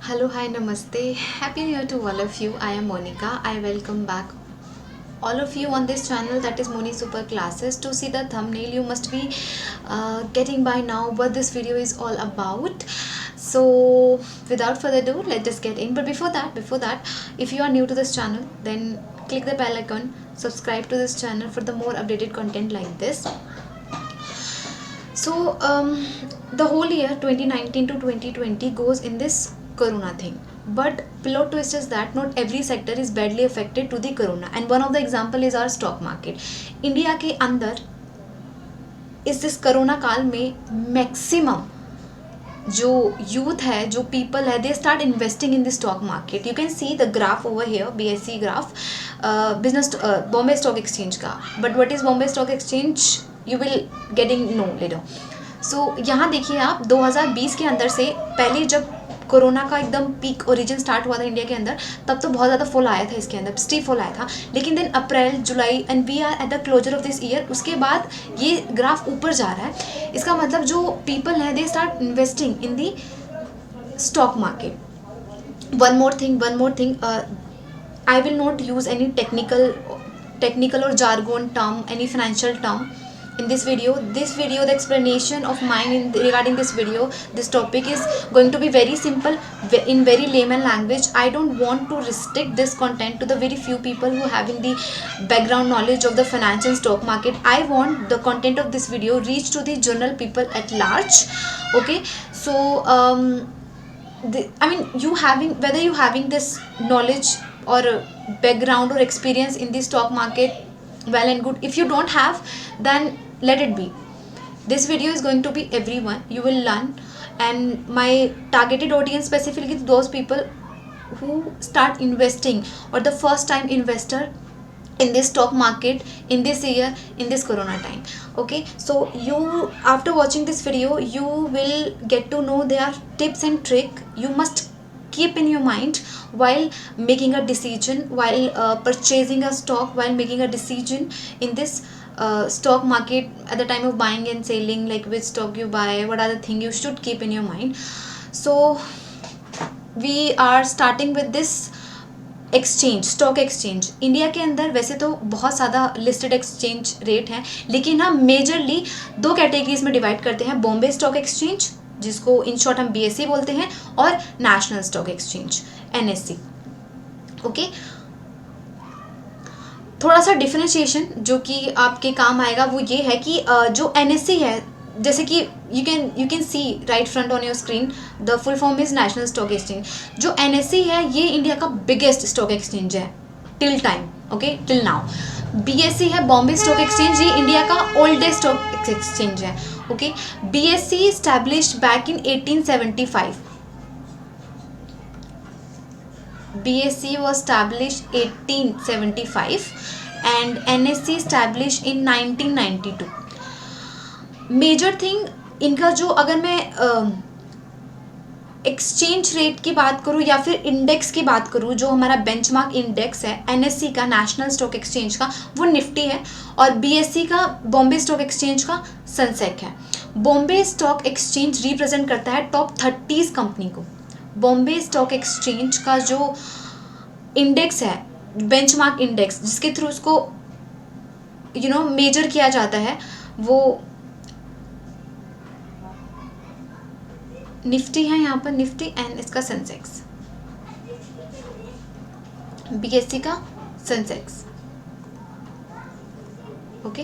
Hello, hi, namaste. Happy New Year to all of you. I am Monica. I welcome back all of you on this channel, that is Moni Super Classes. To see the thumbnail, you must be getting by now what this video is all about. So, without further ado, let's just get in. But before that, if you are new to this channel, then click the bell icon, subscribe to this channel for the more updated content like this. So the whole year 2019 to 2020 goes in this corona thing. But plot twist is that not every sector is badly affected to the corona. And one of the example is our stock market. India के अंदर इस this corona काल में maximum जो youth है, जो people है, they start investing in the stock market. You can see the graph over here, BSE graph, business Bombay stock exchange का. But what is Bombay stock exchange you will getting know later. So यहाँ देखिए आप 2020 के अंदर से पहले जब कोरोना का एकदम पीक ओरिजिन स्टार्ट हुआ था इंडिया के अंदर, तब तो बहुत ज़्यादा फॉल आया था इसके अंदर, स्टीप फॉल आया था. लेकिन then April, July and we are at the closure of this year, उसके बाद ये ग्राफ ऊपर जा रहा है. इसका मतलब जो पीपल है they start investing in the stock market. one more thing, I will not use any technical or jargon term, any financial term in this video. The explanation of mine regarding this video, this topic is going to be very simple, in very layman language. I don't want to restrict this content to the very few people who having the background knowledge of the finance and stock market. I want the content of this video reach to the general people at large. Okay, so whether you having this knowledge or background or experience in the stock market, well and good. If you don't have, then let it be. This video is going to be everyone, you will learn. And my targeted audience specifically those people who start investing or the first time investor in this stock market in this year, in this corona time. Okay, so you, after watching this video, you will get to know there are tips and trick you must keep in your mind while making a decision, while purchasing a stock, while making a decision in this stock market at the time of buying and selling, like which stock you buy, what are the things you should keep in your mind. So we are starting with this exchange, stock exchange. India के अंदर वैसे तो बहुत ज़्यादा listed exchange rate हैं, लेकिन हम majorly दो कैटेगरीज में डिवाइड करते हैं. बॉम्बे स्टॉक एक्सचेंज, जिसको इन शॉर्ट हम BSE बोलते हैं, और national stock exchange, NSE. Okay, थोड़ा सा डिफरेंशिएशन जो कि आपके काम आएगा वो ये है कि जो NSE है, जैसे कि you can C right front on your screen, the full form is national stock exchange. जो NSE है ये इंडिया का बिगेस्ट स्टॉक एक्सचेंज है till time. Okay, till now. BSE है बॉम्बे स्टॉक एक्सचेंज, ये इंडिया का ओल्डेस्ट स्टॉक एक्सचेंज है. Okay, BSE established back in 1875. BSE was established 1875 and NSE established in 1992. Major thing इनका जो, अगर मैं एक्सचेंज रेट की बात करूँ या फिर इंडेक्स की बात करूँ, जो हमारा बेंचमार्क इंडेक्स है NSE का, नेशनल स्टॉक एक्सचेंज का, वो निफ्टी है, और BSE का, बॉम्बे स्टॉक एक्सचेंज का, सेंसेक्स है. बॉम्बे स्टॉक एक्सचेंज रिप्रेजेंट करता है टॉप 30 कंपनी को. बॉम्बे स्टॉक एक्सचेंज का जो इंडेक्स है, बेंचमार्क इंडेक्स, जिसके थ्रू उसको मेजर किया जाता है, वो निफ्टी है. यहाँ पर निफ्टी एंड इसका सेंसेक्स, BSE का Sensex. Okay,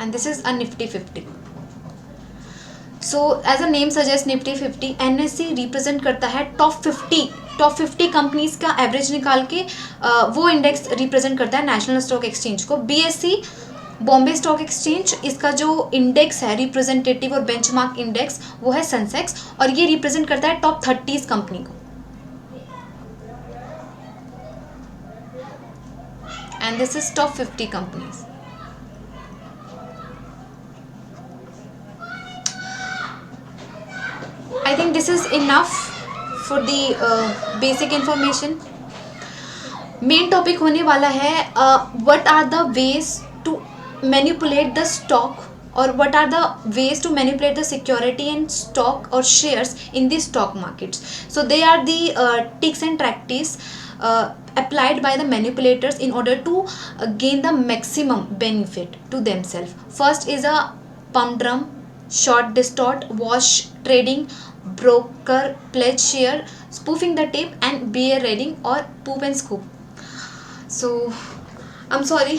and this is a Nifty 50. So as a name suggest, Nifty 50. NSE represent करता है टॉप 50 कंपनीज का एवरेज निकाल के, वो इंडेक्स रिप्रेजेंट करता है नेशनल स्टॉक एक्सचेंज को. BSE, बॉम्बे स्टॉक एक्सचेंज, इसका जो इंडेक्स है रिप्रेजेंटेटिव और बेंचमार्क इंडेक्स, वो है सेंसेक्स, और ये रिप्रेजेंट करता है टॉप 30 कंपनी को. And this is top 50 companies. I think this is enough for the basic information. Main topic होने वाला है what are the ways to manipulate the stock or what are the ways to manipulate the security and stock or shares in the stock markets. So they are the tricks and tactics applied by the manipulators in order to gain the maximum benefit to themselves. First is a pump drum, short distort, wash trading, broker pledge share, spoofing the tape, and bear reading or poop and scoop. So I'm sorry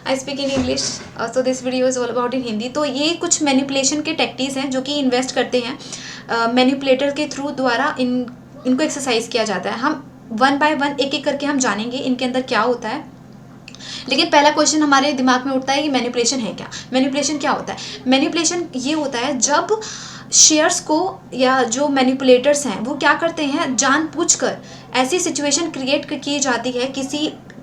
I speak in English, so this video is all about in Hindi. तो ये कुछ manipulation के tactics हैं जो कि invest करते हैं manipulator के थ्रू द्वारा इनको एक्सरसाइज किया जाता है. हम वन बाय वन एक एक करके हम जानेंगे इनके अंदर क्या होता है. लेकिन पहला क्वेश्चन हमारे दिमाग में उठता है कि मैनिपुलेशन है क्या. मैनिपुलेशन क्या होता है? मैनिपुलेशन ये होता है जब शेयर्स को या जो मैनिपुलेटर्स हैं वो क्या करते हैं, जानबूझकर ऐसी सिचुएशन क्रिएट की जाती है,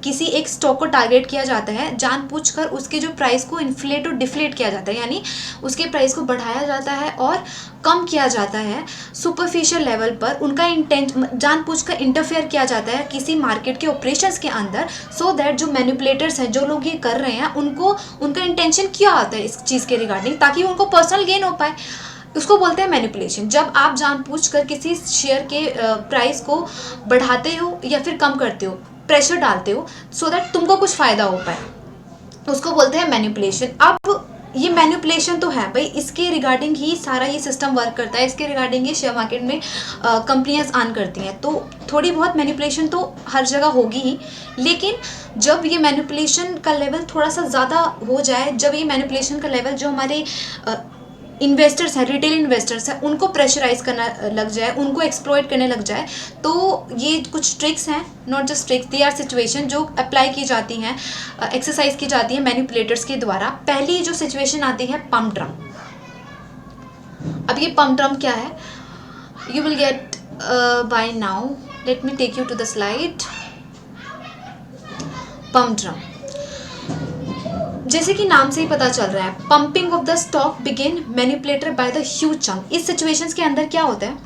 किसी एक स्टॉक को टारगेट किया जाता है, जानबूझकर उसके जो प्राइस को इन्फ्लेट और डिफ्लेट किया जाता है, यानी उसके प्राइस को बढ़ाया जाता है और कम किया जाता है सुपरफिशियल लेवल पर. उनका इंटेंट जानबूझकर इंटरफेयर किया जाता है किसी मार्केट के ऑपरेशंस के अंदर, सो दैट जो मैनिपुलेटर्स हैं, जो लोग ये कर रहे हैं, उनका इंटेंशन क्या आता है इस चीज़ के रिगार्डिंग, ताकि उनको पर्सनल गेन हो पाए. उसको बोलते हैं मैनिपुलेशन. जब आप जानबूझकर किसी शेयर के प्राइस को बढ़ाते हो या फिर कम करते हो, प्रेशर डालते हो, सो दैट तुमको कुछ फ़ायदा हो पाए, उसको बोलते हैं मैनिपुलेशन. अब ये मैनिपुलेशन तो है भाई, इसके रिगार्डिंग ही सारा ये सिस्टम वर्क करता है, इसके रिगार्डिंग ही शेयर मार्केट में कंपनियां अर्न करती हैं. तो थोड़ी बहुत मैनिपुलेशन तो हर जगह होगी ही, लेकिन जब ये मैनिपुलेशन का लेवल थोड़ा सा ज़्यादा हो जाए, जब ये मैनिपुलेशन का लेवल जो हमारे इन्वेस्टर्स हैं, रिटेल इन्वेस्टर्स हैं, उनको प्रेशराइज करना लग जाए, उनको एक्सप्लॉइट करने लग जाए, तो ये कुछ ट्रिक्स हैं, not just tricks, they are situation जो अप्लाई की जाती हैं, एक्सरसाइज की जाती है मैनिपुलेटर्स के द्वारा. पहली जो सिचुएशन आती है पम्प ड्रम. अब ये पम्प ड्रम क्या है, you will get by now. Let me take you to the slide. Pump drum, जैसे कि नाम से ही पता चल रहा है, pumping of the stock begin manipulator by the huge chunk. इस सिचुएशंस के अंदर क्या होता है,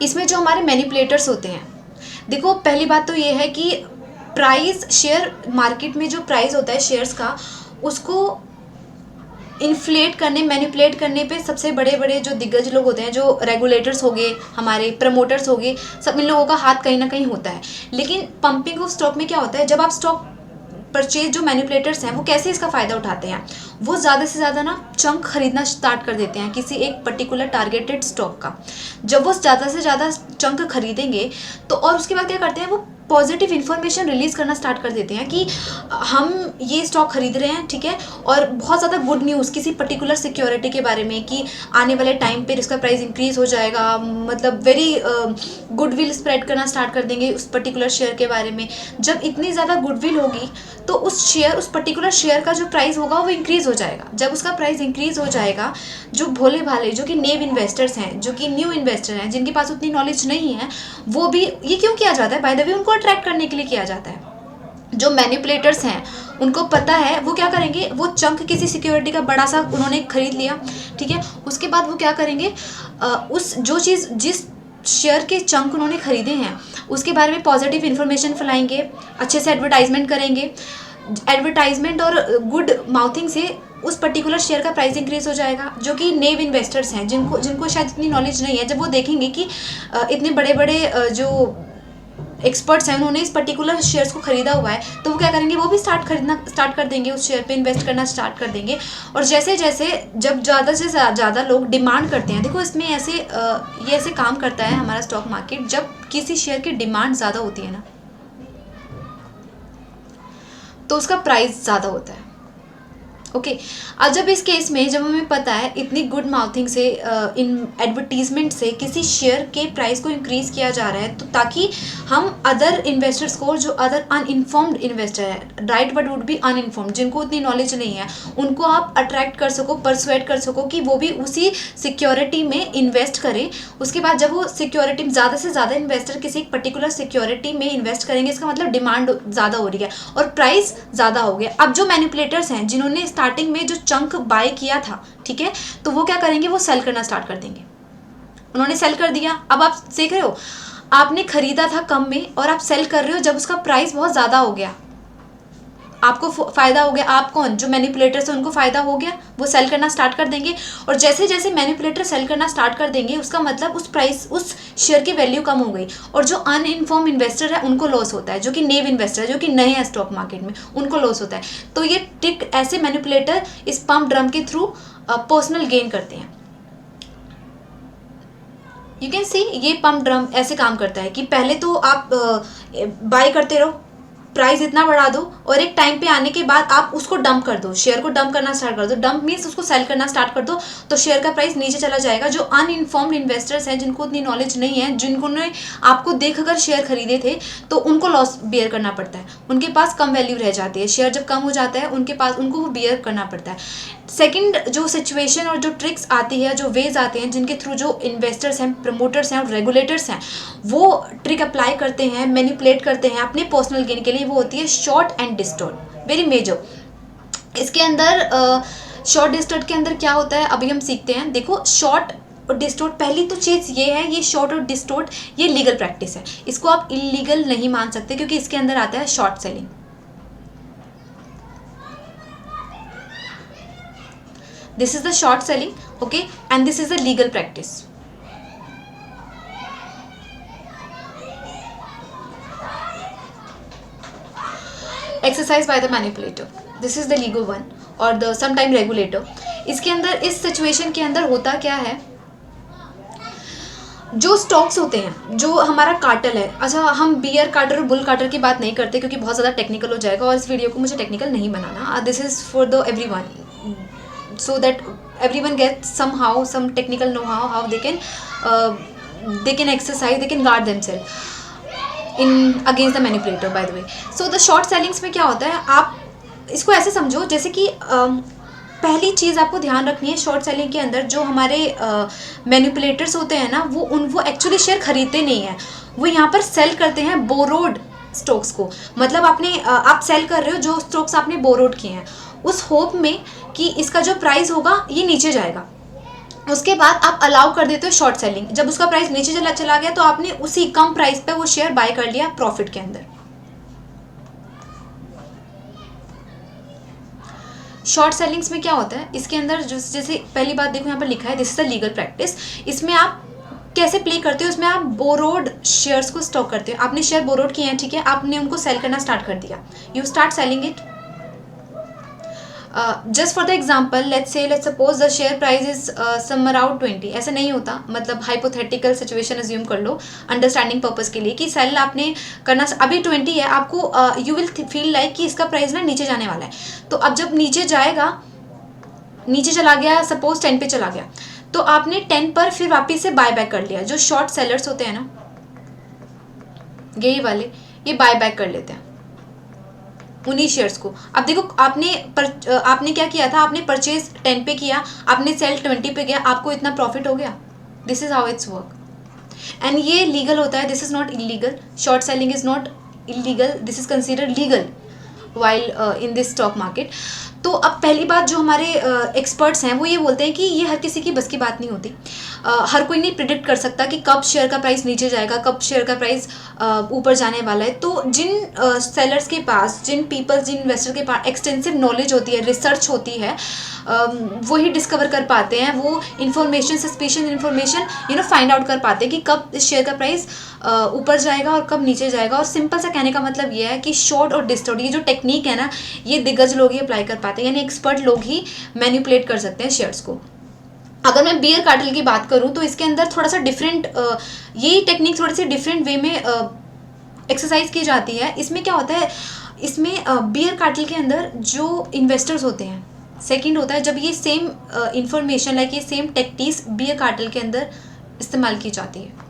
इसमें जो हमारे मैनिपुलेटर्स होते हैं, देखो पहली बात तो ये है कि प्राइस, शेयर मार्केट में जो प्राइस होता है शेयर्स का, उसको इन्फ्लेट करने, मैनिपुलेट करने पे सबसे बड़े बड़े जो दिग्गज लोग होते हैं, जो रेगुलेटर्स हो गए, हमारे प्रमोटर्स हो गए, सब इन लोगों का हाथ कहीं ना कहीं होता है. लेकिन पंपिंग ऑफ स्टॉक में क्या होता है, जब आप स्टॉक परचेज, जो मैनिपुलेटर्स हैं वो कैसे इसका फ़ायदा उठाते हैं, वो ज़्यादा से ज़्यादा ना चंक खरीदना स्टार्ट कर देते हैं किसी एक पर्टिकुलर टारगेटेड स्टॉक का. जब वो ज़्यादा से ज़्यादा चंक खरीदेंगे तो और उसके बाद क्या करते हैं, वो पॉजिटिव इन्फॉर्मेशन रिलीज़ करना स्टार्ट कर देते हैं कि हम ये स्टॉक खरीद रहे हैं, ठीक है, और बहुत ज़्यादा गुड न्यूज़ किसी पर्टिकुलर सिक्योरिटी के बारे में कि आने वाले टाइम पे इसका प्राइस इंक्रीज़ हो जाएगा, मतलब वेरी गुडविल स्प्रेड करना स्टार्ट कर देंगे उस पर्टिकुलर शेयर के बारे में. जब इतनी ज़्यादा गुडविल होगी तो उस पर्टिकुलर शेयर का जो प्राइस होगा वो इंक्रीज़ हो जाएगा. जब उसका प्राइस इंक्रीज़ हो जाएगा, जो भोले भाले, जो कि नेव इन्वेस्टर्स हैं, जो कि न्यू इन्वेस्टर हैं, जिनके पास उतनी नॉलेज नहीं है, वो भी, ये क्यों किया जाता है, बाय द वे उनको अट्रैक्ट करने के लिए किया जाता है. जो मैनिपुलेटर्स हैं उनको पता है वो क्या करेंगे, वो चंक किसी सिक्योरिटी का बड़ा सा उन्होंने खरीद लिया, ठीक है, उसके बाद वो क्या करेंगे, उस जो चीज़, जिस शेयर के चंक उन्होंने खरीदे हैं उसके बारे में पॉजिटिव इन्फॉर्मेशन फैलाएंगे, अच्छे से एडवर्टाइजमेंट करेंगे. एडवर्टाइजमेंट और गुड माउथिंग से उस पर्टिकुलर शेयर का प्राइस इंक्रीज हो जाएगा. जो कि नेव इन्वेस्टर्स हैं, जिनको शायद इतनी नॉलेज नहीं है, जब वो देखेंगे कि इतने बड़े बड़े जो एक्सपर्ट्स हैं उन्होंने इस पर्टिकुलर शेयर्स को खरीदा हुआ है, तो वो क्या करेंगे, वो भी खरीदना स्टार्ट कर देंगे, उस शेयर पे इन्वेस्ट करना स्टार्ट कर देंगे. और जैसे जैसे जब ज़्यादा से ज़्यादा लोग डिमांड करते हैं, देखो इसमें ये ऐसे काम करता है हमारा स्टॉक मार्केट, जब किसी शेयर की डिमांड ज़्यादा होती है ना, तो उसका प्राइस ज़्यादा होता है. ओके, अब जब इस केस में जब हमें पता है इतनी गुड माउथिंग से, इन एडवर्टीजमेंट से किसी शेयर के प्राइस को इंक्रीज़ किया जा रहा है, तो ताकि हम अदर इन्वेस्टर्स को, जो अदर अनइन्फॉर्म्ड इन्वेस्टर है, right word would be uninformed, जिनको उतनी नॉलेज नहीं है, उनको आप अट्रैक्ट कर सको, परसुएड कर सको कि वो भी उसी सिक्योरिटी में इन्वेस्ट करें. उसके बाद जब वो सिक्योरिटी, ज़्यादा से ज़्यादा इन्वेस्टर किसी एक पर्टिकुलर सिक्योरिटी में इन्वेस्ट करेंगे, इसका मतलब डिमांड ज़्यादा हो रही है और प्राइस ज़्यादा हो गया. अब जो मैनिपुलेटर्स हैं, जिन्होंने स्टार्टिंग में जो चंक बाय किया था, ठीक है, तो वो क्या करेंगे, वो सेल करना स्टार्ट कर देंगे. उन्होंने सेल कर दिया. अब आप देख रहे हो, आपने खरीदा था कम में और आप सेल कर रहे हो जब उसका प्राइस बहुत ज़्यादा हो गया. आपको फ़ायदा हो गया, आप कौन, जो मैनिपुलेटर्स हैं उनको फ़ायदा हो गया, वो सेल करना स्टार्ट कर देंगे। और जैसे जैसे मैनिपुलेटर सेल करना स्टार्ट कर देंगे, उसका मतलब उस शेयर की वैल्यू कम हो गई, और जो अनइन्फॉर्म इन्वेस्टर है उनको लॉस होता है, जो कि नेव इन्वेस्टर है, जो कि नए हैं स्टॉक मार्केट में, उनको लॉस होता है। तो ये ट्रिक ऐसे मैनिपुलेटर इस पम्प ड्रम के थ्रू पर्सनल गेन करते हैं। यू कैन सी ये पम्प ड्रम ऐसे काम करता है कि पहले तो आप बाय करते रहो, प्राइस इतना बढ़ा दो, और एक टाइम पे आने के बाद आप उसको डंप कर दो, शेयर को डंप करना स्टार्ट कर दो। डंप मीन्स उसको सेल करना स्टार्ट कर दो, तो शेयर का प्राइस नीचे चला जाएगा। जो अनइन्फॉर्म्ड इन्वेस्टर्स हैं, जिनको उतनी नॉलेज नहीं है, जिनको ने आपको देखकर शेयर खरीदे थे, तो उनको लॉस बियर करना पड़ता है, उनके पास कम वैल्यू रह जाती है। शेयर जब कम हो जाता है उनके पास, उनको वो बियर करना पड़ता है। सेकंड जो सिचुएशन और जो ट्रिक्स आती है, जो वेज आते हैं, जिनके थ्रू जो इन्वेस्टर्स हैं, प्रमोटर्स हैं और रेगुलेटर्स हैं, वो ट्रिक अप्लाई करते हैं, मैनिपुलेट करते हैं अपने पर्सनल गेन के लिए, वो होती है short and distort, very major. इसके अंदर शॉर्ट डिस्टॉर्ट के अंदर क्या होता है अभी हम सीखते हैं। देखो, शॉर्ट और डिस्टॉर्ट, पहली तो चीज़ ये है, ये शॉर्ट और डिस्टॉर्ट ये लीगल प्रैक्टिस है, इसको आप इलीगल नहीं मान सकते, क्योंकि इसके अंदर आता है short selling. This is the short selling, okay, and this is the legal practice. Exercise by the manipulator. This is the legal one or the sometime regulator. इसके अंदर, इस सिचुएशन के अंदर होता क्या है, जो स्टॉक्स होते हैं, जो हमारा कार्टल है, अच्छा हम बियर कार्टर और बुल कार्टर की बात नहीं करते क्योंकि बहुत ज़्यादा टेक्निकल हो जाएगा, और इस वीडियो को मुझे टेक्निकल नहीं बनाना। This is for the everyone, so that everyone gets somehow some technical know-how how they can exercise, they can guard themselves in against the manipulator, by the way. So the short sellings में क्या होता है, आप इसको ऐसे समझो जैसे कि पहली चीज़ आपको ध्यान रखनी है शॉर्ट सेलिंग के अंदर, जो हमारे मैनिपुलेटर्स होते हैं ना, वो एक्चुअली शेयर खरीदते नहीं हैं, वो यहाँ पर सेल करते हैं बोरोड स्टॉक्स को। मतलब आप सेल कर रहे हो जो स्टॉक्स आपने बोरोड किए हैं, उस होप में कि इसका जो प्राइस होगा ये नीचे जाएगा। उसके बाद आप अलाउ कर देते हो शॉर्ट सेलिंग। जब उसका प्राइस नीचे चला गया तो आपने उसी कम प्राइस पे वो शेयर बाय कर लिया प्रॉफिट के अंदर। शॉर्ट सेलिंग्स में क्या होता है, इसके अंदर जैसे पहली बात देखो, यहाँ पर लिखा है this is the legal practice. इसमें आप कैसे प्ले करते हो, इसमें आप बोरोड शेयर्स को स्टॉक करते हो। आपने शेयर बोरोड किए हैं, ठीक है, आपने उनको सेल करना स्टार्ट कर दिया, you start selling it. Just for the example, let's suppose the share price is some around 20। ऐसे नहीं होता, मतलब हाइपोथेटिकल सिचुएशन अज्यूम कर लो अंडरस्टैंडिंग पर्पस के लिए, कि सेल आपने करना अभी 20 है, आपको यू विल फील लाइक कि इसका प्राइस ना नीचे जाने वाला है। तो अब जब नीचे जाएगा, नीचे चला गया, सपोज 10 पे चला गया, तो आपने 10 पर फिर वापस से बाय बैक कर लिया। जो शॉर्ट सेलर्स होते हैं ना, यही वाले, ये बाय बैक कर लेते हैं उन्हीं शेयर्स को। अब देखो, आपने क्या किया था, आपने परचेज 10 पे किया, आपने सेल 20 पे किया, आपको इतना प्रॉफिट हो गया। This is how it's work, and ये लीगल होता है, this is not illegal. Short selling is not illegal, this is considered legal while in this stock market. तो अब पहली बात, जो हमारे एक्सपर्ट्स हैं वो ये बोलते हैं कि ये हर किसी की बस की बात नहीं होती। हर कोई नहीं प्रिडिक्ट कर सकता कि कब शेयर का प्राइस नीचे जाएगा, कब शेयर का प्राइस ऊपर जाने वाला है। तो जिन सेलर्स के पास, जिन इन्वेस्टर के पास एक्सटेंसिव नॉलेज होती है, रिसर्च होती है, वही डिस्कवर कर पाते हैं, वो information, suspicious information find out कर पाते हैं कि कब इस शेयर का प्राइस ऊपर जाएगा और कब नीचे जाएगा। और सिंपल सा कहने का मतलब ये है कि शॉर्ट और डिस्टॉर्ट, ये जो टेक्निक है ना, ये दिग्गज लोग ही अप्लाई कर पाते हैं, यानी एक्सपर्ट लोग ही मैनिपुलेट कर सकते हैं शेयर्स को। अगर मैं बियर कार्टेल की बात करूं तो इसके अंदर थोड़ा सा डिफरेंट, यही टेक्निक थोड़ी सी डिफरेंट वे में एक्सरसाइज की जाती है। इसमें क्या होता है, इसमें बियर कार्टेल के अंदर जो इन्वेस्टर्स होते हैं, सेकंड होता है जब ये सेम इंफॉर्मेशन, लाइक ये सेम टेक्टिक्स बियर कार्टेल के अंदर इस्तेमाल की जाती है।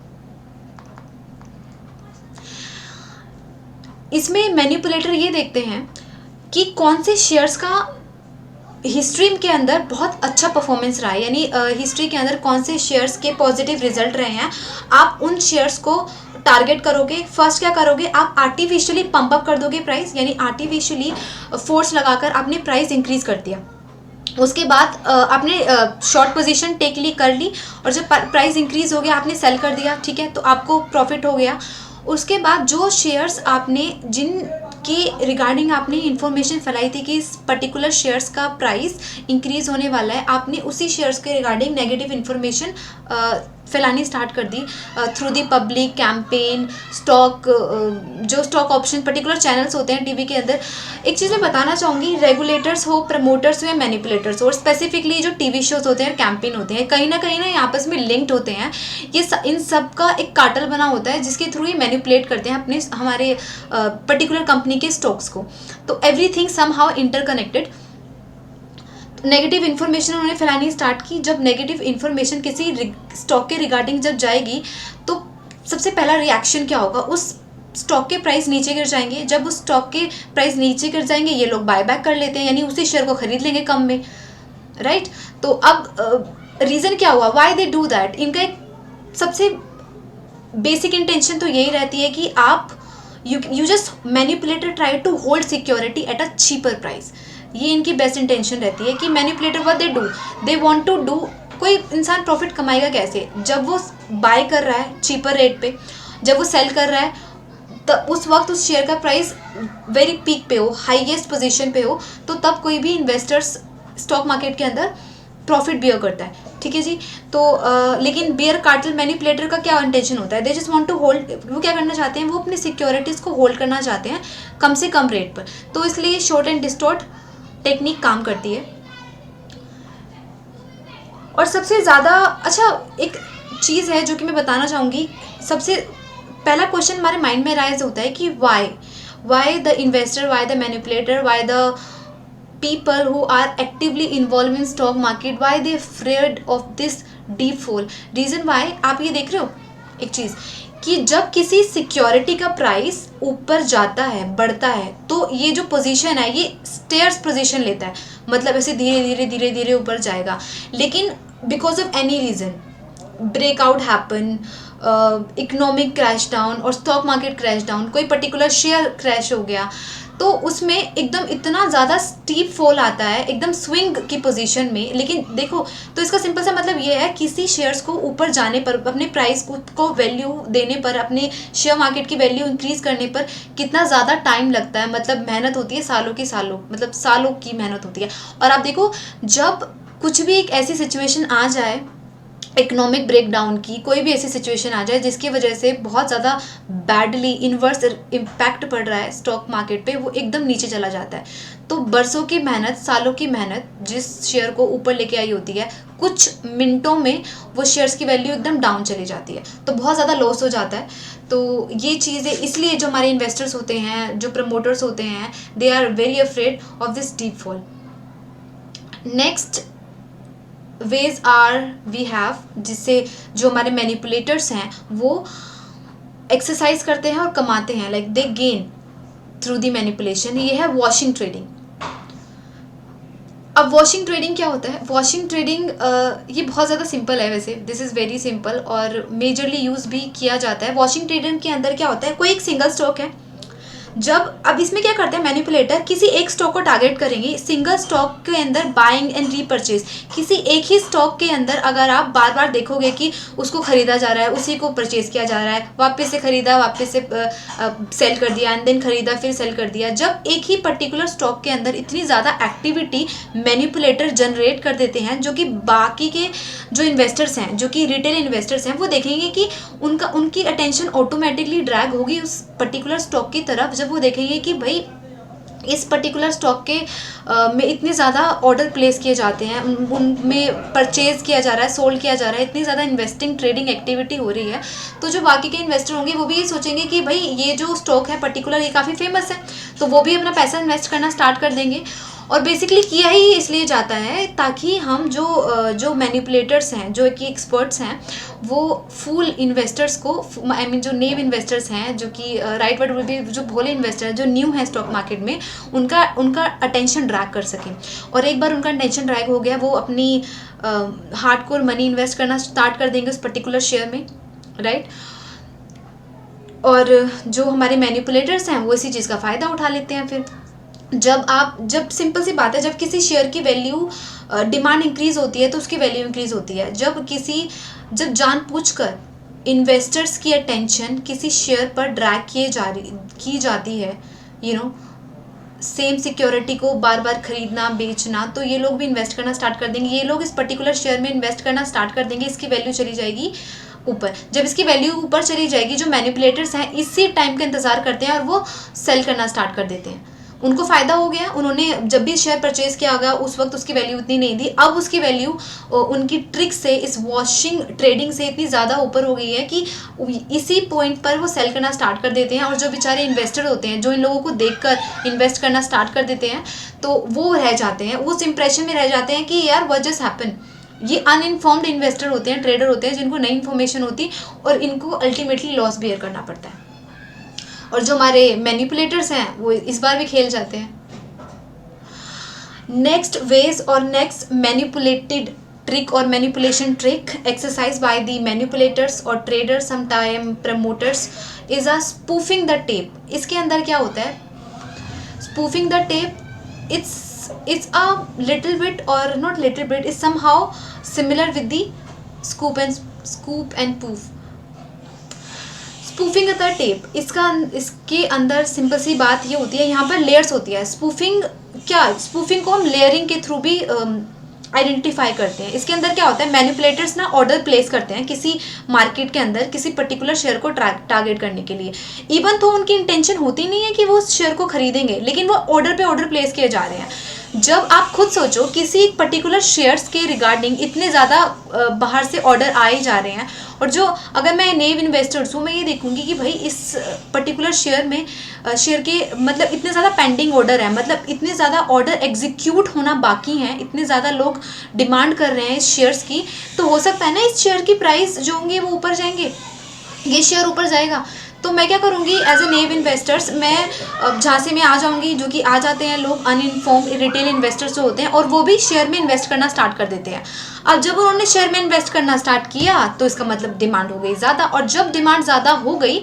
इसमें मैनिपुलेटर ये देखते हैं कि कौन से शेयर्स का हिस्ट्री के अंदर बहुत अच्छा परफॉर्मेंस रहा है, यानी हिस्ट्री के अंदर कौन से शेयर्स के पॉजिटिव रिजल्ट रहे हैं। आप उन शेयर्स को टारगेट करोगे। फर्स्ट क्या करोगे, आप आर्टिफिशियली पंप अप कर दोगे प्राइस, यानी आर्टिफिशियली फोर्स लगाकर आपने प्राइस इंक्रीज कर दिया। उसके बाद आपने शॉर्ट पोजीशन कर ली, और जब प्राइस इंक्रीज हो गया आपने सेल कर दिया, ठीक है, तो आपको प्रॉफिट हो गया। उसके बाद जो शेयर्स आपने, जिन कि रिगार्डिंग आपने इन्फॉर्मेशन फैलाई थी कि इस पर्टिकुलर शेयर्स का प्राइस इंक्रीज होने वाला है, आपने उसी शेयर्स के रिगार्डिंग नेगेटिव इन्फॉर्मेशन फैलानी स्टार्ट कर दी through the public campaign, stock जो स्टॉक ऑप्शन पर्टिकुलर चैनल्स होते हैं टीवी के अंदर। एक चीज़ मैं बताना चाहूँगी, रेगुलेटर्स हो, प्रमोटर्स हो या मैनिपुलेटर्स हो, और स्पेसिफिकली जो टीवी शोज होते हैं, कैंपेन होते हैं, कहीं ना ये आपस में लिंक्ड होते हैं। ये इन सब का एक कार्टल बना होता है जिसके थ्रू ये मैनिपुलेट करते हैं अपने हमारे पर्टिकुलर कंपनी के स्टॉक्स को। तो everything somehow interconnected. Negative information उन्होंने फैलानी स्टार्ट की। जब नेगेटिव इन्फॉर्मेशन किसी स्टॉक के रिगार्डिंग जब जाएगी तो सबसे पहला रिएक्शन क्या होगा, उस स्टॉक के प्राइस नीचे गिर जाएंगे। जब उस स्टॉक के प्राइस नीचे गिर जाएंगे ये लोग बाय बैक कर लेते हैं, यानी उसी शेयर को खरीद लेंगे कम में, राइट। तो अब रीज़न क्या हुआ, वाई दे डू दैट। इनका एक सबसे बेसिक इंटेंशन तो यही रहती है कि आप you just manipulator try to hold security at a cheaper price. ये इनकी बेस्ट इंटेंशन रहती है कि manipulator what they do, they want to do. कोई इंसान प्रॉफिट कमाएगा कैसे, जब वो बाय कर रहा है चीपर रेट पे, जब वो सेल कर रहा है तो उस वक्त उस शेयर का प्राइस वेरी पीक पे हो, हाईएस्ट पोजीशन पे हो, तो तब कोई भी इन्वेस्टर्स स्टॉक मार्केट के अंदर प्रॉफिट बियर करता है, ठीक है जी। तो लेकिन बियर कार्टल मैनिपुलेटर का क्या इंटेंशन होता है, they just want to hold. वो क्या करना चाहते हैं, वो अपनी सिक्योरिटीज़ को होल्ड करना चाहते हैं कम से कम रेट पर। तो इसलिए शॉर्ट एंड डिस्टॉर्ट टेक्निक काम करती है। और सबसे ज़्यादा अच्छा एक चीज़ है जो कि मैं बताना चाहूँगी, सबसे पहला क्वेश्चन हमारे माइंड में राइज होता है कि why the investor, why the manipulator, why the people who are actively involved in stock market, why they afraid of this deep fall। reason why आप ये देख रहे हो एक चीज़ कि जब किसी सिक्योरिटी का प्राइस ऊपर जाता है, बढ़ता है, तो ये जो पोजीशन है ये स्टेयर्स पोजीशन लेता है, मतलब ऐसे धीरे धीरे धीरे धीरे ऊपर जाएगा। लेकिन because of any reason, breakout happen, economic crash down और स्टॉक मार्केट क्रैश डाउन, कोई पर्टिकुलर शेयर क्रैश हो गया, तो उसमें एकदम इतना ज़्यादा स्टीप फॉल आता है, एकदम स्विंग की पोजीशन में। लेकिन देखो, तो इसका सिंपल सा मतलब ये है, किसी शेयर्स को ऊपर जाने पर, अपने प्राइस को वैल्यू देने पर, अपने शेयर मार्केट की वैल्यू इंक्रीज करने पर कितना ज़्यादा टाइम लगता है, मतलब मेहनत होती है सालों की सालों, मतलब सालों की मेहनत होती है। और आप देखो, जब कुछ भी एक ऐसी सिचुएशन आ जाए, इकोनॉमिक ब्रेकडाउन की कोई भी ऐसी सिचुएशन आ जाए जिसकी वजह से बहुत ज़्यादा बैडली इन्वर्स इम्पैक्ट पड़ रहा है स्टॉक मार्केट पे, वो एकदम नीचे चला जाता है। तो बरसों की मेहनत, सालों की मेहनत जिस शेयर को ऊपर लेके आई होती है, कुछ मिनटों में वो शेयर्स की वैल्यू एकदम डाउन चली जाती है, तो बहुत ज़्यादा लॉस हो जाता है। तो ये चीज़ें, इसलिए जो हमारे इन्वेस्टर्स होते हैं, जो प्रमोटर्स होते हैं, they are very afraid of this deep fall. Next ways are we have, जिससे जो हमारे मैनिपुलेटर्स हैं वो एक्सरसाइज करते हैं और कमाते हैं, like they gain through the manipulation. ये है वॉशिंग ट्रेडिंग। अब वॉशिंग ट्रेडिंग क्या होता है, वॉशिंग ट्रेडिंग ये बहुत ज़्यादा सिंपल है, वैसे दिस इज़ वेरी सिंपल और मेजरली यूज़ भी किया जाता है। वॉशिंग ट्रेडिंग के अंदर क्या होता है, कोई एक सिंगल स्टॉक है, जब अब इसमें क्या करते हैं मैनिपुलेटर, किसी एक स्टॉक को टारगेट करेंगे, सिंगल स्टॉक के अंदर बाइंग एंड रीपरचेज। किसी एक ही स्टॉक के अंदर अगर आप बार बार देखोगे कि उसको खरीदा जा रहा है, उसी को परचेज किया जा रहा है, वापस से खरीदा, वापस से सेल कर दिया, एंड देन खरीदा, फिर सेल कर दिया। जब एक ही पर्टिकुलर स्टॉक के अंदर इतनी ज़्यादा एक्टिविटी मैनिपुलेटर जनरेट कर देते हैं, जो कि बाकी के जो इन्वेस्टर्स हैं, जो कि रिटेल इन्वेस्टर्स हैं, वो देखेंगे कि उनकी अटेंशन ऑटोमेटिकली ड्रैग होगी उस पर्टिकुलर स्टॉक की तरफ, जब वो देखेंगे कि भाई इस पर्टिकुलर स्टॉक के में इतने ज़्यादा ऑर्डर प्लेस किए जाते हैं, उनमें परचेज़ किया जा रहा है, सोल्ड किया जा रहा है, इतनी ज़्यादा इन्वेस्टिंग ट्रेडिंग एक्टिविटी हो रही है। तो जो बाकी के इन्वेस्टर होंगे वो भी ये सोचेंगे कि भाई ये जो स्टॉक है पर्टिकुलर, ये काफ़ी फेमस है, तो वो भी अपना पैसा इन्वेस्ट करना स्टार्ट कर देंगे। और बेसिकली किया ही इसलिए जाता है ताकि हम जो मैनिपुलेटर्स हैं, जो कि एक्सपर्ट्स हैं, वो फुल इन्वेस्टर्स को, आई मीन जो नेव इन्वेस्टर्स हैं, जो कि राइट वर्ड भी, जो भोले इन्वेस्टर हैं, जो न्यू हैं स्टॉक मार्केट में, उनका अटेंशन ड्रैग कर सकें। और एक बार उनका अटेंशन ड्रैग हो गया, वो अपनी हार्डकोर मनी इन्वेस्ट करना स्टार्ट कर देंगे उस पर्टिकुलर शेयर में, राइट। और जो हमारे मैनिपुलेटर्स हैं वो इसी चीज़ का फ़ायदा उठा लेते हैं। फिर जब सिंपल सी बात है, जब किसी शेयर की वैल्यू, डिमांड इंक्रीज़ होती है तो उसकी वैल्यू इंक्रीज़ होती है। जब जानबूझकर इन्वेस्टर्स की अटेंशन किसी शेयर पर ड्रैग की जाती है, यू नो सेम सिक्योरिटी को बार बार खरीदना बेचना, तो ये लोग भी इन्वेस्ट करना स्टार्ट कर देंगे। ये लोग इस पर्टिकुलर शेयर में इन्वेस्ट करना स्टार्ट कर देंगे, इसकी वैल्यू चली जाएगी ऊपर। जब इसकी वैल्यू ऊपर चली जाएगी, जो मैनिपुलेटर्स हैं इसी टाइम का इंतजार करते हैं और वो सेल करना स्टार्ट कर देते हैं। उनको फ़ायदा हो गया, उन्होंने जब भी शेयर परचेज किया होगा उस वक्त उसकी वैल्यू इतनी नहीं थी, अब उसकी वैल्यू उनकी ट्रिक से, इस वॉशिंग ट्रेडिंग से इतनी ज़्यादा ऊपर हो गई है कि इसी पॉइंट पर वो सेल करना स्टार्ट कर देते हैं। और जो बेचारे इन्वेस्टर होते हैं, जो इन लोगों को देखकर इन्वेस्ट करना स्टार्ट कर देते हैं, तो वो रह जाते हैं, उस इंप्रेशन में रह जाते हैं कि यार व्हाट जस्ट हैपन। ये अनइन्फॉर्म्ड इन्वेस्टर होते हैं, ट्रेडर होते हैं, जिनको नई इन्फॉर्मेशन होती और इनको अल्टीमेटली लॉस बियर करना पड़ता है। और जो हमारे मैनिपुलेटर्स हैं वो इस बार भी खेल जाते हैं। नेक्स्ट वेज और नेक्स्ट मैनिपुलेटेड ट्रिक और manipulation trick exercise by the manipulators और traders, sometime promoters, is a spoofing the tape. इसके अंदर क्या होता है? Spoofing the tape, it's a little bit or not little bit, is somehow similar with the scoop and poof. Spoofing the tape, इसके अंदर simple सी बात ये होती है, यहाँ पर लेयर्स होती है। स्पूफिंग को हम लेयरिंग के थ्रू भी आइडेंटिफाई करते हैं। इसके अंदर क्या होता है, मैनिपुलेटर्स ना ऑर्डर प्लेस करते हैं किसी मार्केट के अंदर किसी पर्टिकुलर शेयर को टारगेट करने के लिए। इवन तो उनकी इंटेंशन होती नहीं है कि वो उस शेयर को खरीदेंगे, लेकिन वो ऑर्डर पे ऑर्डर प्लेस किए जा रहे हैं। जब आप खुद सोचो किसी एक पर्टिकुलर शेयर्स के रिगार्डिंग इतने ज़्यादा बाहर से ऑर्डर आए जा रहे हैं, और जो अगर मैं नेव इन्वेस्टर्स हूँ, मैं ये देखूंगी कि भाई इस पर्टिकुलर शेयर में शेयर के मतलब इतने ज़्यादा पेंडिंग ऑर्डर है, मतलब इतने ज़्यादा ऑर्डर एग्जीक्यूट होना बाकी हैं, इतने ज़्यादा लोग डिमांड कर रहे हैं इस शेयर्स की, तो हो सकता है ना इस शेयर की प्राइस जो होंगे वो ऊपर जाएंगे, ये शेयर ऊपर जाएगा। तो मैं क्या करूँगी एज ए नेव इन्वेस्टर्स, मैं झांसे में आ जाऊँगी, जो कि आ जाते हैं लोग अनइन्फॉर्म रिटेल इन्वेस्टर्स जो होते हैं, और वो भी शेयर में इन्वेस्ट करना स्टार्ट कर देते हैं। अब जब उन्होंने शेयर में इन्वेस्ट करना स्टार्ट किया तो इसका मतलब डिमांड हो गई ज़्यादा, और जब डिमांड ज़्यादा हो गई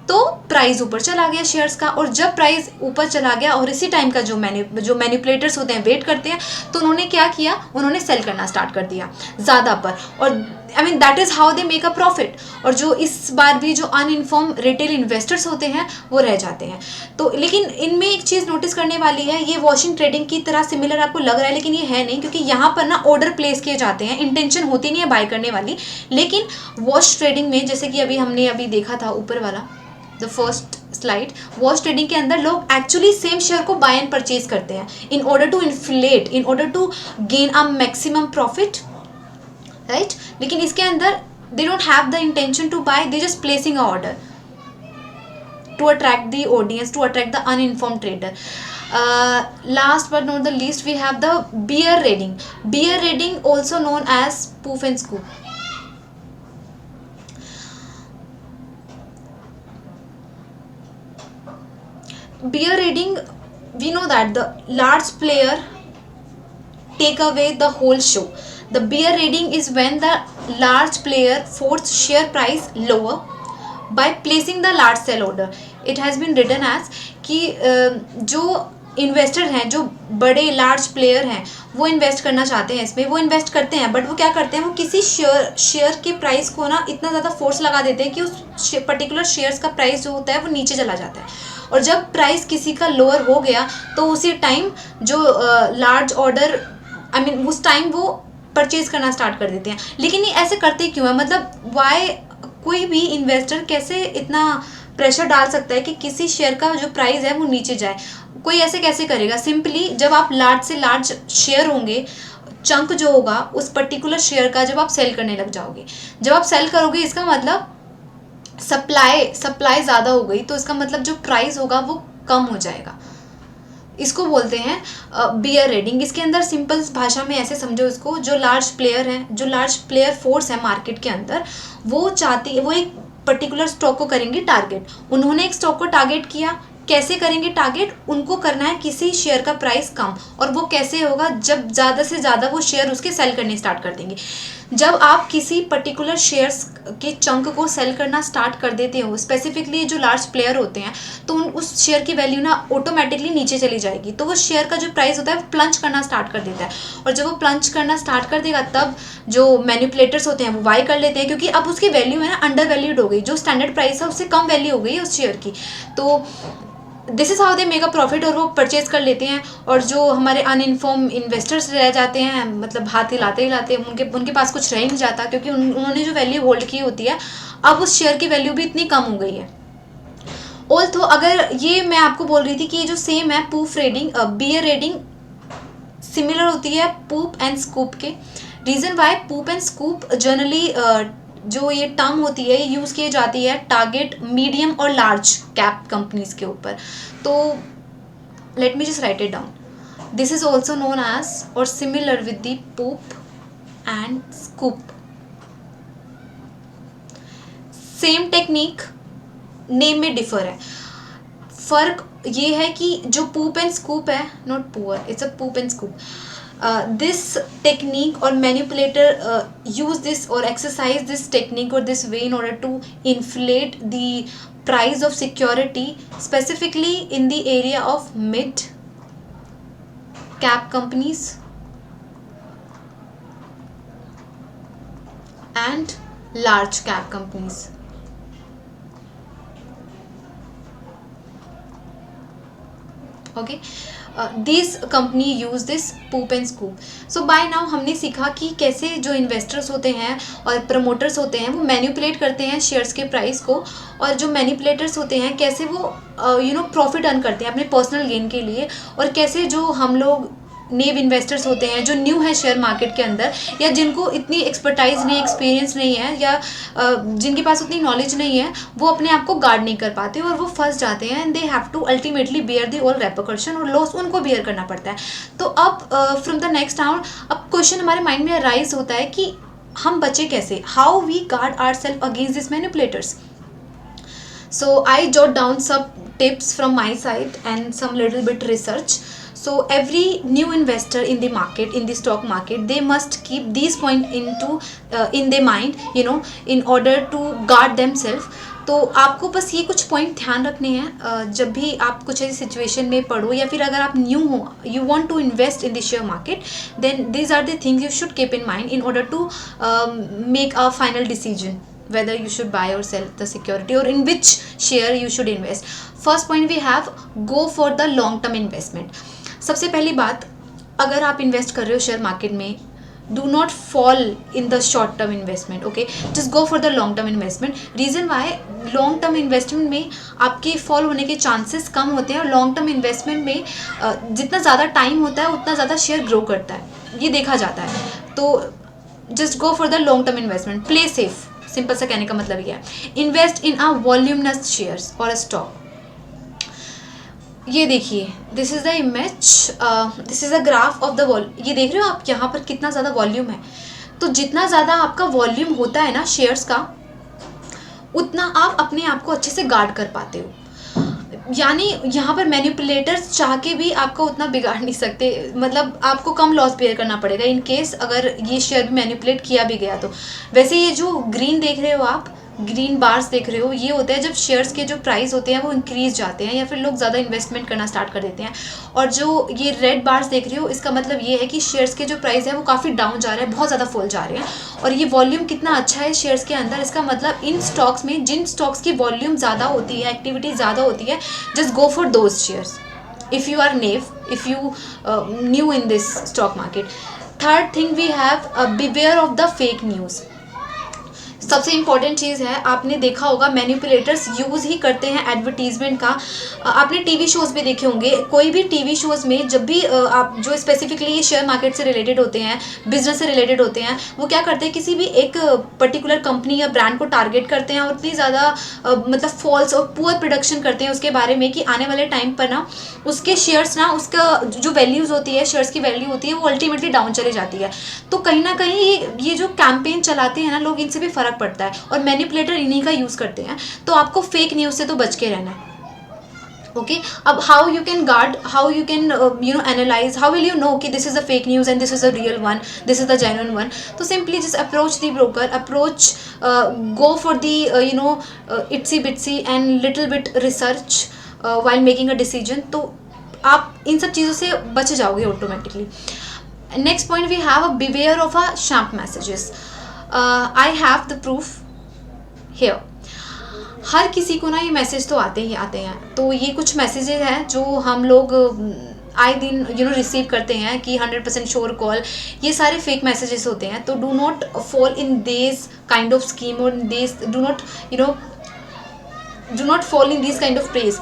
तो प्राइस ऊपर चला गया शेयर्स का, और जब प्राइस ऊपर चला गया और इसी टाइम का जो मैनिपुलेटर्स होते हैं वेट करते हैं, तो उन्होंने क्या किया, उन्होंने सेल करना स्टार्ट कर दिया ज़्यादा पर, और I mean that is how they make a profit. और जो इस बार भी जो अनइन्फॉर्म रिटेल इन्वेस्टर्स होते हैं वो रह जाते हैं। तो लेकिन इनमें एक चीज़ नोटिस करने वाली है, ये वॉशिंग ट्रेडिंग की तरह सिमिलर आपको लग रहा है, लेकिन ये है नहीं, क्योंकि यहाँ पर ना ऑर्डर प्लेस किए जाते हैं, इंटेंशन होती नहीं है बाय करने वाली। लेकिन वॉश ट्रेडिंग में, जैसे कि हमने अभी देखा था ऊपर वाला the first slide, wash trading के अंदर लोग एक्चुअली सेम शेयर को बाय एंड परचेज करते हैं in order to inflate, in order to gain a maximum profit, right. लेकिन इसके अंदर they don't have the intention to buy, they just placing a order to attract the audience, to attract the uninformed trader. Last but not the least, we have the bear raiding. Bear raiding, also known as spoof and scoop. Bear raiding, we know that the large player take away the whole show. The bear raiding is when the large player force share price lower by placing the large sell order. It has been written as कि जो investor हैं, जो बड़े large player हैं, वो invest करना चाहते हैं इसमें, वो इन्वेस्ट करते हैं, बट वो क्या करते हैं, वो किसी शेयर के प्राइस को ना इतना ज़्यादा फोर्स लगा देते हैं कि उस पर्टिकुलर शेयर्स का प्राइस जो होता है वो नीचे चला जाता है, और जब प्राइस किसी का लोअर हो गया तो उसी टाइम जो लार्ज ऑर्डर, आई मीन उस टाइम वो परचेज करना स्टार्ट कर देते हैं। लेकिन ये ऐसे करते क्यों है, मतलब वाई, कोई भी इन्वेस्टर कैसे इतना प्रेशर डाल सकता है कि किसी शेयर का जो प्राइस है वो नीचे जाए? कोई ऐसे कैसे करेगा? सिंपली जब आप लार्ज से लार्ज शेयर होंगे, चंक जो होगा उस पर्टिकुलर शेयर का, जब आप सेल करने लग जाओगे, जब आप सेल करोगे, इसका मतलब सप्लाई ज़्यादा हो गई, तो इसका मतलब जो प्राइस होगा वो कम हो जाएगा। इसको बोलते हैं बियर रेडिंग। इसके अंदर सिंपल भाषा में ऐसे समझो इसको, जो लार्ज प्लेयर हैं, जो लार्ज प्लेयर फोर्स है मार्केट के अंदर, वो एक पर्टिकुलर स्टॉक को करेंगे टारगेट। उन्होंने एक स्टॉक को टारगेट किया, कैसे करेंगे टारगेट? उनको करना है किसी शेयर का प्राइस कम, और वो कैसे होगा? जब ज़्यादा से ज़्यादा वो शेयर उसके सेल करने स्टार्ट कर देंगे। जब आप किसी पर्टिकुलर शेयर्स के चंक को सेल करना स्टार्ट कर देते हो, स्पेसिफिकली जो लार्ज प्लेयर होते हैं, तो उस शेयर की वैल्यू ना ऑटोमेटिकली नीचे चली जाएगी, तो वो शेयर का जो प्राइस होता है वो प्लंज करना स्टार्ट कर देता है, और जब वो प्लंज करना स्टार्ट कर देगा तब जो मैनिपुलेटर्स होते हैं वो बाय कर लेते हैं, क्योंकि अब उसकी वैल्यू है ना अंडर वैल्यूड हो गई, जो स्टैंडर्ड प्राइस है उससे कम वैल्यू हो गई है उस शेयर की। तो this is how they make a profit, और वो परचेज कर लेते हैं। और जो हमारे अनइन्फॉर्म इन्वेस्टर्स रह जाते हैं, मतलब हाथ हिलाते हिलाते उनके पास कुछ रह ही नहीं जाता, क्योंकि उन्होंने जो वैल्यू होल्ड की होती है, अब उस शेयर की वैल्यू भी इतनी कम हो गई है। ऑल्सो अगर ये मैं आपको बोल रही थी कि ये जो सेम है poof raiding, beer raiding similar होती है पूप एंड स्कूप के। Reason why poop and scoop generally जो ये टर्म होती है ये यूज़ की जाती है टारगेट मीडियम और लार्ज कैप कंपनीज के ऊपर। तो let me just write it down. This is also known as or similar with the poop and scoop. Same technique, name में डिफर है। फर्क ये है कि जो पूप एंड स्कूप है, not poor, it's a poop and scoop, this technique or manipulator use this or exercise this technique or this way in order to inflate the price of security, specifically in the area of mid cap companies and large cap companies. Okay, this company use this poop and scoop. So by now हमने सीखा कि कैसे जो investors होते हैं और promoters होते हैं वो मैनिपुलेट करते हैं शेयर्स के प्राइस को, और जो मैनिपुलेटर्स होते हैं कैसे वो प्रॉफिट अर्न करते हैं अपने पर्सनल गेन के लिए, और कैसे जो हम लोग नेव इन्वेस्टर्स होते हैं जो न्यू है शेयर मार्केट के अंदर, या जिनको इतनी एक्सपर्टाइज नहीं, एक्सपीरियंस नहीं है, या जिनके पास उतनी नॉलेज नहीं है, वो अपने आप को गार्ड नहीं कर पाते और वो फंस जाते हैं, and they have to ultimately bear the all repercussion, और लॉस उनको बेयर करना पड़ता है। तो अब फ्रॉम द नेक्स्ट राउंड अब क्वेश्चन हमारे माइंड में राइज होता है कि हम बचे कैसे, how we guard our self against this manipulators. So I jot down some tips from my side and some little bit research. So every new investor in the market, in the stock market, they must keep these point in their mind, in order to guard themselves. तो आपको बस ये कुछ point ध्यान रखने हैं जब भी आप कुछ ऐसी सिचुएशन में पढ़ो, या फिर अगर आप न्यू हो, you want to invest in the share market, then these are the things you should keep in mind in order to make a final decision whether you should buy or sell the security or in which share you should invest. First point we have, go for the long term investment. सबसे पहली बात, अगर आप invest कर रहे हो share market में, do not fall in the short term investment, okay, just go for the long term investment. reason why, long term investment में आपके फॉल होने के चांसेस कम होते हैं, और लॉन्ग टर्म इन्वेस्टमेंट में जितना ज़्यादा टाइम होता है उतना ज़्यादा शेयर ग्रो करता है, ये देखा जाता है। तो just go for the long term investment, play safe, simple सा कहने का मतलब ये है। इन्वेस्ट इन अ वॉल्यूमनस शेयर्स और अ स्टॉक। ये देखिए, this is the image, this is a graph of the ये देख रहे हो आप यहाँ पर कितना ज़्यादा वॉल्यूम है। तो जितना ज़्यादा आपका वॉल्यूम होता है ना शेयर्स का, उतना आप अपने आप को अच्छे से गार्ड कर पाते हो। यानी यहाँ पर मैनिपुलेटर्स चाह के भी आपका उतना बिगाड़ नहीं सकते, मतलब आपको कम लॉस बेयर करना पड़ेगा इन केस अगर ये शेयर भी मैनिपुलेट किया भी गया तो। वैसे ये जो ग्रीन देख रहे हो आप, ग्रीन बार्स देख रहे हो, ये होता है जब शेयर्स के जो प्राइस होते हैं वो इंक्रीज जाते हैं या फिर लोग ज़्यादा इन्वेस्टमेंट करना स्टार्ट कर देते हैं। और जो ये रेड बार्स देख रहे हो, इसका मतलब ये है कि शेयर्स के जो प्राइस है वो काफ़ी डाउन जा रहा है, बहुत ज़्यादा फॉल जा रहे हैं। और ये वॉल्यूम कितना अच्छा है शेयर्स के अंदर, इसका मतलब इन स्टॉक्स में जिन स्टॉक्स की वॉल्यूम ज़्यादा होती है, एक्टिविटी ज़्यादा होती है, just go for those shares if you are new, if you new in this stock market. Third thing we have, beware of the fake news. सबसे इम्पॉर्टेंट चीज़ है, आपने देखा होगा मैनिपुलेटर्स यूज़ ही करते हैं एडवर्टीजमेंट का। आपने टीवी शोज़ भी देखे होंगे, कोई भी टीवी शोज़ में जब भी आप जो स्पेसिफिकली शेयर मार्केट से रिलेटेड होते हैं, बिजनेस से रिलेटेड होते हैं, वो क्या करते हैं, किसी भी एक पर्टिकुलर कंपनी या ब्रांड को टारगेट करते हैं और इतनी ज़्यादा मतलब फॉल्स और पुअर प्रोडक्शन करते हैं उसके बारे में कि आने वाले टाइम पर ना उसके शेयर्स ना, उसका जो वैल्यूज़ होती है, शेयर्स की वैल्यू होती है, वो अल्टीमेटली डाउन चली जाती है। तो कहीं ना कहीं ये जो कैंपेन चलाते हैं ना लोग, इनसे भी फ़र्क पड़ता है और मैनिपुलेटर इन्हीं का यूज़ करते हैं। तो आपको फेक न्यूज़ से तो बच के रहना है। ओके, अब how you can guard, how you can analyse, how will you know कि this is a fake news and this is a real one, this is the genuine one. तो simply just approach the broker, approach, go for the itsy bitsy and little bit research while making a decision. तो आप इन सब चीज़ों से बच जाओगे automatically. Next point we have, a beware of a शैम्प messages. I have the proof here. हर किसी को ना ये मैसेज तो आते ही आते हैं। तो ये कुछ मैसेजेस हैं जो हम लोग आए दिन रिसीव करते हैं कि 100% श्योर कॉल, ये सारे फेक मैसेजेस होते हैं। तो do not fall in this kind of scheme और this do not fall in these kind of praise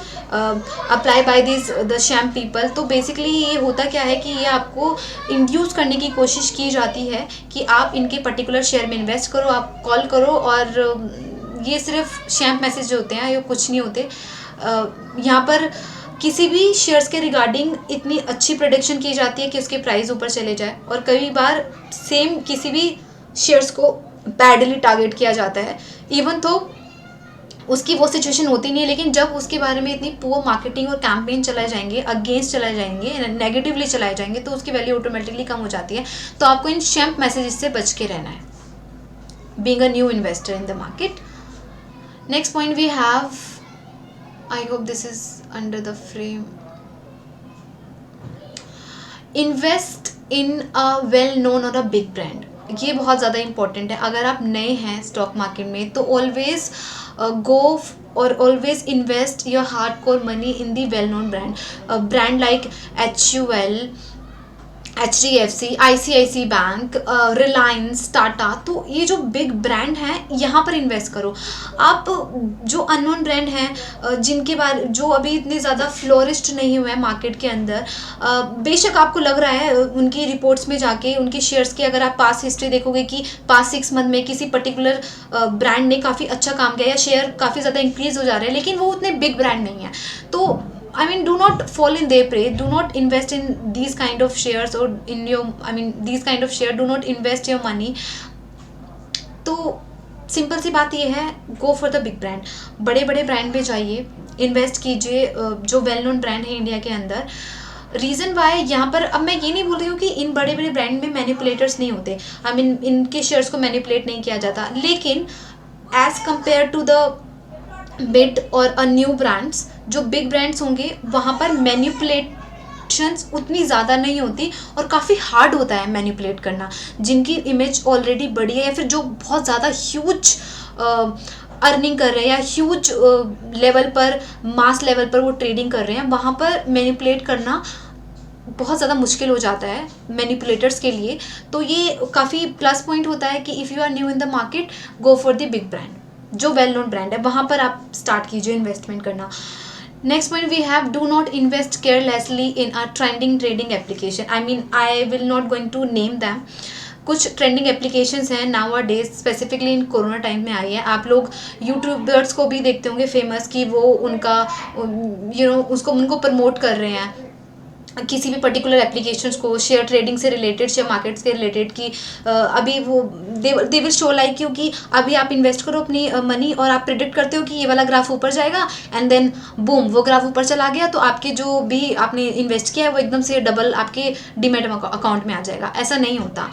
apply by these the sham people। तो बेसिकली ये होता क्या है कि ये आपको इंड्यूस करने की कोशिश की जाती है कि आप इनके पर्टिकुलर शेयर में इन्वेस्ट करो, आप कॉल करो, और ये सिर्फ शैम मैसेज होते हैं, ये कुछ नहीं होते। यहाँ पर किसी भी शेयर्स के रिगार्डिंग इतनी अच्छी प्रेडिक्शन की जाती है कि उसके प्राइस ऊपर चले जाए, और कई बार सेम किसी भी शेयर्स को बैडली टारगेट किया जाता है, इवन तो उसकी वो सिचुएशन होती नहीं है, लेकिन जब उसके बारे में इतनी पुअर मार्केटिंग और कैंपेन चलाए जाएंगे, अगेंस्ट चलाए जाएंगे, नेगेटिवली चलाए जाएंगे, तो उसकी वैल्यू ऑटोमेटिकली कम हो जाती है। तो आपको इन शैम्प मैसेजेस से बच के रहना है, being a new investor in the market. Next point we have, I hope this is under the frame, invest in a well known और अ बिग ब्रांड। ये बहुत ज़्यादा इंपॉर्टेंट है। अगर आप नए हैं स्टॉक मार्केट में तो always go or always invest your hardcore money in the well known brand like HUL, HDFC, ICICI bank, Reliance, Tata. तो ये जो बिग ब्रांड हैं यहाँ पर इन्वेस्ट करो। आप जो अननोन ब्रांड हैं जिनके बारे जो अभी इतने ज़्यादा फ्लोरिस्ट नहीं हुए हैं मार्केट के अंदर, बेशक आपको लग रहा है उनकी रिपोर्ट्स में जाके उनके शेयर्स की अगर आप पास हिस्ट्री देखोगे कि पास 6 मंथ में किसी पर्टिकुलर ब्रांड ने काफ़ी अच्छा काम किया या शेयर काफ़ी ज़्यादा इंक्रीज हो जा रहे हैं, लेकिन वो उतने बिग ब्रांड नहीं है। तो I mean, do not fall in their prey. Do not invest in these kind of shares or in your, these kind of share. Do not invest your money. तो सिंपल सी बात ये है, गो for the big brand. बड़े बड़े brand पे जाइए, invest कीजिए जो वेल नोन ब्रांड है इंडिया के अंदर। रीज़न वाई यहाँ पर, अब मैं ये नहीं बोल रही हूँ कि इन बड़े बड़े ब्रांड में मैनिपुलेटर्स नहीं होते, इनके शेयर्स को मैनिपुलेट नहीं किया जाता, लेकिन as compare to the bid और अ न्यू ब्रांड्स, जो बिग ब्रांड्स होंगे वहाँ पर मैनिपुलेशंस उतनी ज़्यादा नहीं होती और काफ़ी हार्ड होता है मैनिपुलेट करना। जिनकी इमेज ऑलरेडी बड़ी है या फिर जो बहुत ज़्यादा ह्यूज अर्निंग कर रहे हैं या ह्यूज लेवल पर, मास लेवल पर वो ट्रेडिंग कर रहे हैं, वहाँ पर मैनिपुलेट करना बहुत ज़्यादा मुश्किल हो जाता है मैनिपुलेटर्स के लिए। तो ये काफ़ी प्लस पॉइंट होता है कि if you are new in the market, go for the big brand, जो वेल नोन ब्रांड है वहाँ पर आप स्टार्ट कीजिए इन्वेस्टमेंट करना। Next point we have, do not invest carelessly in a trending trading application. I will not going to name them. कुछ trending applications हैं nowadays, specifically in corona time में आई है। आप लोग YouTubers को भी देखते होंगे फेमस, कि वो उनका उनको प्रमोट कर रहे हैं किसी भी पर्टिकुलर एप्लीकेशंस को, शेयर ट्रेडिंग से रिलेटेड, शेयर मार्केट्स के रिलेटेड, कि अभी वो दे विल शो लाइक, क्योंकि अभी आप इन्वेस्ट करो अपनी मनी और आप प्रिडिक्ट करते हो कि ये वाला ग्राफ ऊपर जाएगा, एंड देन बूम वो ग्राफ ऊपर चला गया, तो आपके जो भी आपने इन्वेस्ट किया है वो एकदम से डबल आपके डीमैट अकाउंट में आ जाएगा। ऐसा नहीं होता।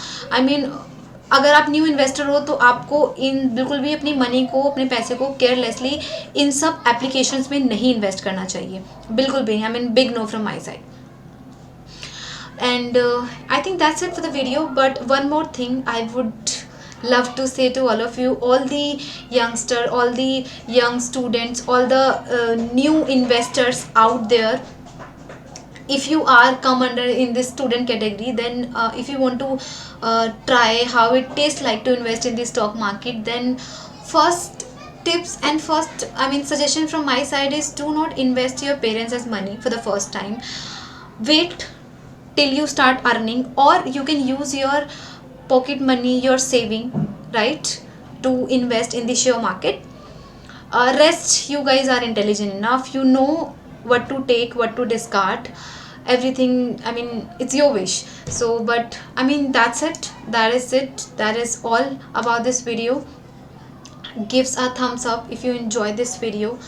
अगर आप न्यू इन्वेस्टर हो तो आपको बिल्कुल भी अपनी मनी को, अपने पैसे को केयरलेसली इन सब एप्लीकेशंस में नहीं इन्वेस्ट करना चाहिए, बिल्कुल भी। Big know from my side. And I think that's it for the video. But one more thing I would love to say to all of you, all the youngster, all the young students, all the new investors out there, if you are come under in this student category, then if you want to try how it tastes like to invest in the stock market, then first tips and first suggestion from my side is, do not invest your parents' money for the first time. Wait till you start earning, or you can use your pocket money, your saving, right, to invest in the share market. Rest, you guys are intelligent enough, you know what to take, what to discard, everything. It's your wish. So but that's it, that is all about this video. Gives a thumbs up if you enjoy this video.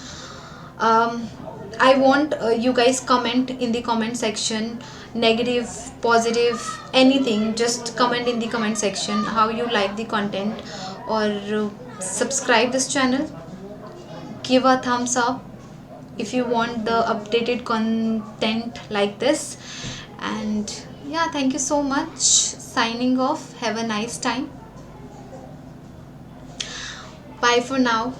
I want you guys comment in the comment section, negative, positive, anything, just comment in the comment section how you like the content, or subscribe this channel, give a thumbs up if you want the updated content like this. And yeah, thank you so much. Signing off. Have a nice time. Bye for now.